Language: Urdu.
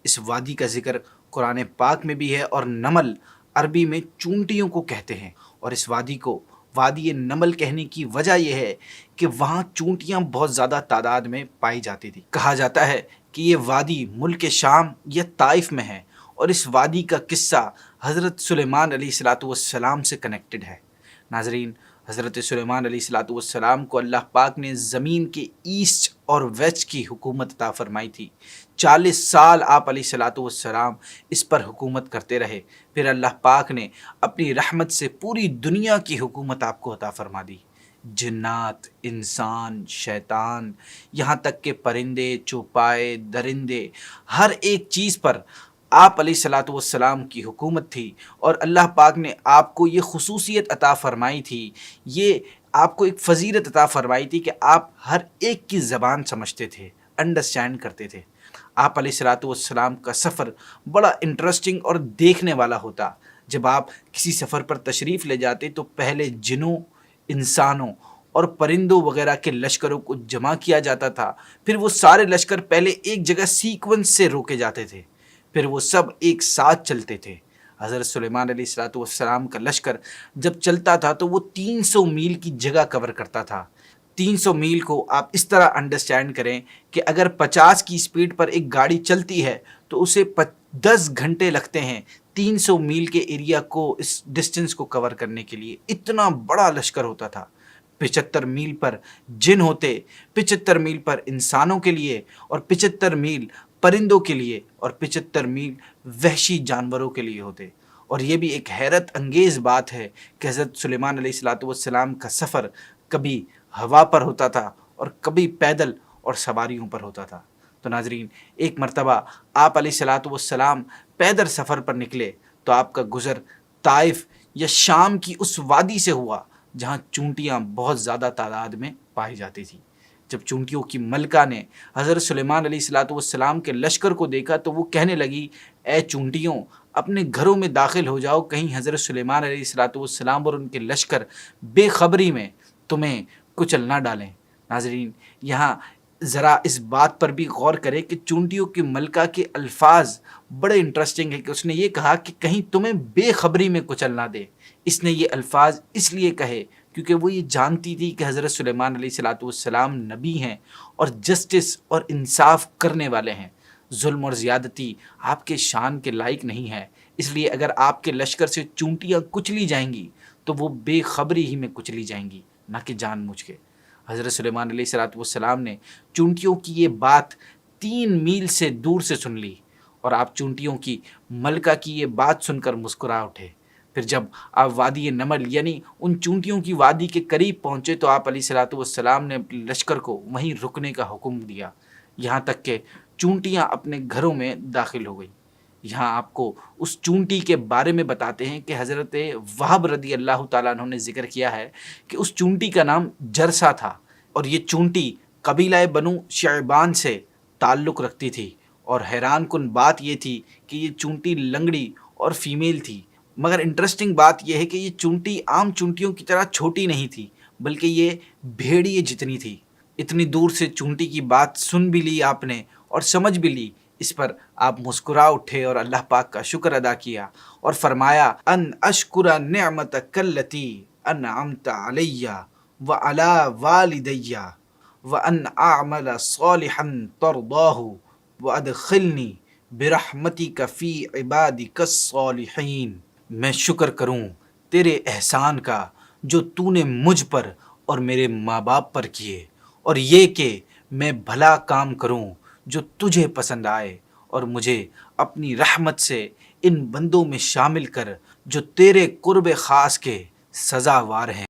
اس وادی کا ذکر قرآن پاک میں بھی ہے، اور نمل عربی میں چونٹیوں کو کہتے ہیں، اور اس وادی کو وادی نمل کہنے کی وجہ یہ ہے کہ وہاں چونٹیاں بہت زیادہ تعداد میں پائی جاتی تھی۔ کہا جاتا ہے کہ یہ وادی ملک شام یا طائف میں ہے، اور اس وادی کا قصہ حضرت سلیمان علیہ السلام سے کنیکٹڈ ہے۔ ناظرین، حضرت سلیمان علیہ السلام کو اللہ پاک نے زمین کے ایسٹ اور ویسٹ کی حکومت عطا فرمائی تھی۔ 40 سال آپ علیہ السلام اس پر حکومت کرتے رہے، پھر اللہ پاک نے اپنی رحمت سے پوری دنیا کی حکومت آپ کو عطا فرما دی۔ جنات، انسان، شیطان، یہاں تک کہ پرندے، چوپائے، درندے، ہر ایک چیز پر آپ علیہ السلام کی حکومت تھی، اور اللہ پاک نے آپ کو یہ خصوصیت عطا فرمائی تھی، یہ آپ کو ایک فضیلت عطا فرمائی تھی کہ آپ ہر ایک کی زبان سمجھتے تھے، انڈرسٹینڈ کرتے تھے۔ آپ علیہ السلام کا سفر بڑا انٹرسٹنگ اور دیکھنے والا ہوتا۔ جب آپ کسی سفر پر تشریف لے جاتے تو پہلے جنوں، انسانوں اور پرندوں وغیرہ کے لشکروں کو جمع کیا جاتا تھا، پھر وہ سارے لشکر پہلے ایک جگہ سیکونس سے روکے جاتے تھے، پھر وہ سب ایک ساتھ چلتے تھے۔ حضرت سلیمان علیہ السلام کا لشکر جب چلتا تھا تو وہ 300 میل کی جگہ کور کرتا تھا۔ 300 میل کو آپ اس طرح انڈرسٹینڈ کریں کہ اگر 50 کی سپیڈ پر ایک گاڑی چلتی ہے تو اسے 10 گھنٹے لگتے ہیں 300 میل کے ایریا کو، اس ڈسٹنس کو کور کرنے کے لیے۔ اتنا بڑا لشکر ہوتا تھا۔ 75 میل پر جن ہوتے، 75 میل پر انسانوں کے لیے، اور 75 میل پرندوں کے لیے، اور 75 میل وحشی جانوروں کے لیے ہوتے۔ اور یہ بھی ایک حیرت انگیز بات ہے کہ حضرت سلیمان علیہ السلام کا سفر کبھی ہوا پر ہوتا تھا اور کبھی پیدل اور سواریوں پر ہوتا تھا۔ تو ناظرین، ایک مرتبہ آپ علیہ السلام پیدل سفر پر نکلے تو آپ کا گزر طائف یا شام کی اس وادی سے ہوا جہاں چونٹیاں بہت زیادہ تعداد میں پائی جاتی تھیں۔ جب چونٹیوں کی ملکہ نے حضرت سلیمان علیہ السلام کے لشکر کو دیکھا تو وہ کہنے لگی، اے چونٹیوں، اپنے گھروں میں داخل ہو جاؤ، کہیں حضرت سلیمان علیہ السلام اور ان کے لشکر بے خبری میں تمہیں کچل نہ ڈالیں۔ ناظرین، یہاں ذرا اس بات پر بھی غور کریں کہ چونٹیوں کی ملکہ کے الفاظ بڑے انٹرسٹنگ ہیں کہ اس نے یہ کہا کہ کہیں تمہیں بے خبری میں کچل نہ دے۔ اس نے یہ الفاظ اس لیے کہے کیونکہ وہ یہ جانتی تھی کہ حضرت سلیمان علیہ السلام نبی ہیں اور جسٹس اور انصاف کرنے والے ہیں۔ ظلم اور زیادتی آپ کے شان کے لائق نہیں ہے، اس لیے اگر آپ کے لشکر سے چونٹیاں کچلی جائیں گی تو وہ بے خبری ہی میں کچلی جائیں گی، نہ کہ جان بوجھ کے۔ حضرت سلیمان علیہ السلام نے چونٹیوں کی یہ بات 3 میل سے دور سے سن لی، اور آپ چونٹیوں کی ملکہ کی یہ بات سن کر مسکرا اٹھے۔ پھر جب آپ وادی نمل یعنی ان چونٹیوں کی وادی کے قریب پہنچے تو آپ علیہ السلام نے اپنے لشکر کو وہیں رکنے کا حکم دیا، یہاں تک کہ چونٹیاں اپنے گھروں میں داخل ہو گئیں۔ یہاں آپ کو اس چونٹی کے بارے میں بتاتے ہیں کہ حضرت وہب رضی اللہ تعالیٰ عنہ نے ذکر کیا ہے کہ اس چونٹی کا نام جرسا تھا، اور یہ چونٹی قبیلہ بنو شعبان سے تعلق رکھتی تھی، اور حیران کن بات یہ تھی کہ یہ چونٹی لنگڑی اور فیمیل تھی۔ مگر انٹرسٹنگ بات یہ ہے کہ یہ چونٹی عام چونٹیوں کی طرح چھوٹی نہیں تھی، بلکہ یہ بھیڑیے جتنی تھی۔ اتنی دور سے چونٹی کی بات سن بھی لی آپ نے اور سمجھ بھی لی، اس پر آپ مسکرا اٹھے اور اللہ پاک کا شکر ادا کیا اور فرمایا، ان اشکر نعمتک التی انعمت علی وعلی والدی وان اعمل صالحا ترضاہ وادخلنی برحمتک فی عبادک الصالحین۔ میں شکر کروں تیرے احسان کا جو تو نے مجھ پر اور میرے ماں باپ پر کیے، اور یہ کہ میں بھلا کام کروں جو تجھے پسند آئے، اور مجھے اپنی رحمت سے ان بندوں میں شامل کر جو تیرے قرب خاص کے سزاوار ہیں۔